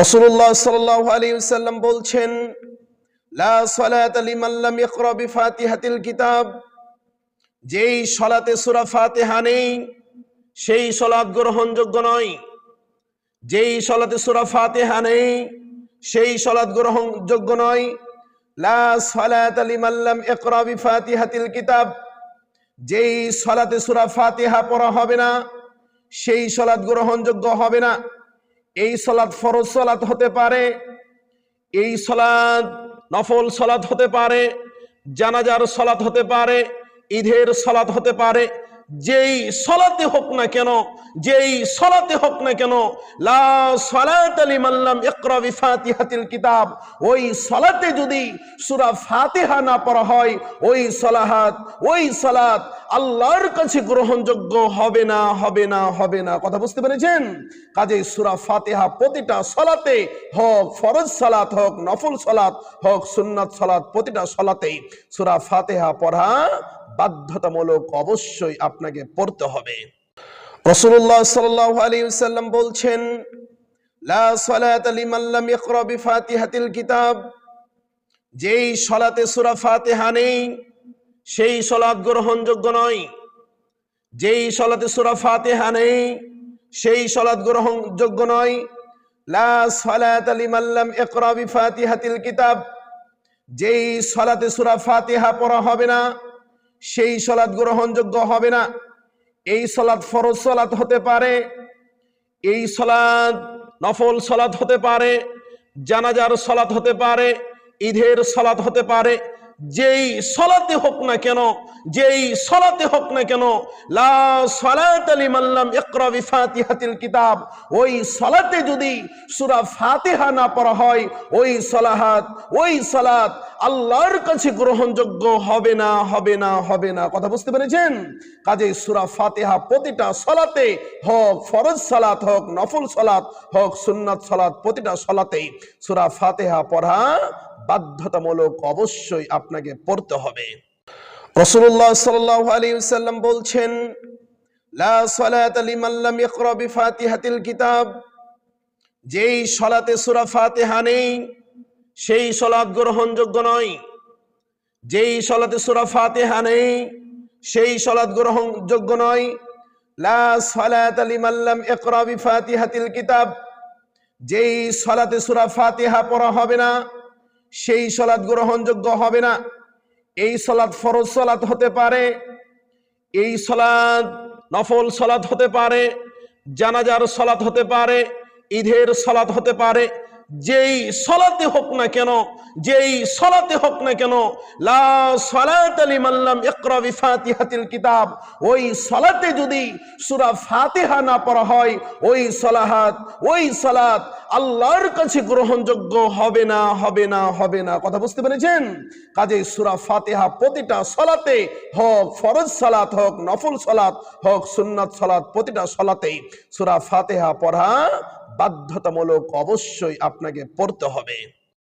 রাসূলুল্লাহ সাল্লাল্লাহু আলাইহি ওয়াসাল্লাম বলছেন, লা সালাতা লিমান লাম ইয়াকরা বিফাতিহাতিল কিতাব। যেই সালাতে সূরা ফাতিহা নেই সেই সালাত গ্রহণযোগ্য নয়। যেই সালাতে সূরা ফাতিহা নেই সেই সালাত গ্রহণযোগ্য নয়। লা সালাতা লিমান লাম ইয়াকরা বিফাতিহাতিল কিতাব। যেই সালাতে সূরা ফাতিহা পড়া হবে না সেই সালাত গ্রহণযোগ্য হবে না। এই সালাত ফরজ সালাত হতে পারে, এই সালাত নফল সালাত হতে পারে, জানাজার সালাত হতে পারে, ঈদের সালাত হতে পারে। যেই সালাতে হোক না কেন, যেই সালাতে হোক না কেন, লা সালাতা লিমান লাম ইকরা বিফাতিহাতিল কিতাব, ওই সালাতে যদি সূরা ফাতিহা না পড়া হয় ওই সালাত আল্লাহর কাছে গ্রহণযোগ্য হবে না, হবে না, হবে না। কথা বুঝতে পেরেছেন? কাজেই সূরা ফাতিহা প্রতিটা সালাতে, হোক ফরজ সালাত, হোক নফল সালাত, হোক সুন্নাত সালাত, প্রতিটা সালাতেই সূরা ফাতিহা পড়া বাধ্যতামূলক, অবশ্যই আপনাকে পড়তে হবে। রাসূলুল্লাহ সাল্লাল্লাহু আলাইহি ওয়াসাল্লাম বলছেন, লা সালাতা লিমান লাম ইয়াকরা বিফাতিহাতিল কিতাব। যেই সালাতে সূরা ফাতিহা নেই সেই সালাত গ্রহণযোগ্য নয়। যেই সালাতে সূরা ফাতিহা নেই সেই সালাত গ্রহণযোগ্য নয়। লা সালাতা লিমান লাম ইয়াকরা বিফাতিহাতিল কিতাব। যেই সালাতে সূরা ফাতিহা পড়া হবে না সেই সালাত গ্রহণযোগ্য হবে না। এই সালাত ফরজ সালাত হতে পারে, এই সালাত নফল সালাত হতে পারে, জানাজার সালাত হতে পারে, ঈদের সালাত হতে পারে। যেই সালাতে হোক না কেন, যেই সালাতে হোক না কেন, লা সালাতা লিমান লাম ইকরা বিফাতিহাতিল কিতাব, ওই সালাতে যদি সূরা ফাতিহা না পড়া হয় ওই সালাত আল্লাহর কাছে গ্রহণযোগ্য হবে না, হবে না, হবে না। কথা বুঝতে পেরেছেন? কাজেই সূরা ফাতিহা প্রতিটা সালাতে, হোক ফরজ সালাত, হোক নফল সালাত, হোক সুন্নাত সালাত, প্রতিটা সালাতেই সূরা ফাতিহা পড়া বাধ্যতামূলক, অবশ্যই আপনাকে পড়তে হবে। রাসূলুল্লাহ সাল্লাল্লাহু আলাইহি ওয়াসাল্লাম বলছেন, লা সালাতা লিমান লাম ইয়াকরা বিফাতিহাতিল কিতাব। যেই সালাতে সূরা ফাতিহা নেই সেই সালাত গ্রহণযোগ্য নয়। যেই সালাতে সূরা ফাতিহা নেই সেই সালাত গ্রহণযোগ্য নয়। লা সালাতা লিমান লাম ইকরা বিফাতিহাতিল কিতাব। যেই সালাতে সূরা ফাতিহা পড়া হবে না সেই সালাত গ্রহণযোগ্য হবে না। এই সালাত ফরজ সালাত হতে পারে, এই সালাত নফল সালাত হতে পারে, জানাজার সালাত হতে পারে, ঈদের সালাত হতে পারে। যেই সালাতে হোক না কেন, যেই সালাতে হোক না কেন, লা সালাতা লিমান লাম ইকরা বিফাতিহাতিল কিতাব, ওই সালাতে যদি সূরা ফাতিহা না পড়া হয় ওই সালাত আল্লাহর কাছে গ্রহণযোগ্য হবে না, হবে না, হবে না। কথা বুঝতে পেরেছেন? কাজেই সূরা ফাতিহা প্রতিটা সালাতে, হোক ফরজ সালাত, হোক নফল সালাত, হোক সুন্নাত সালাত, প্রতিটা সালাতেই সূরা ফাতিহা পড়া বাধ্যতামূলক, অবশ্যই আপনাকে পড়তে হবে।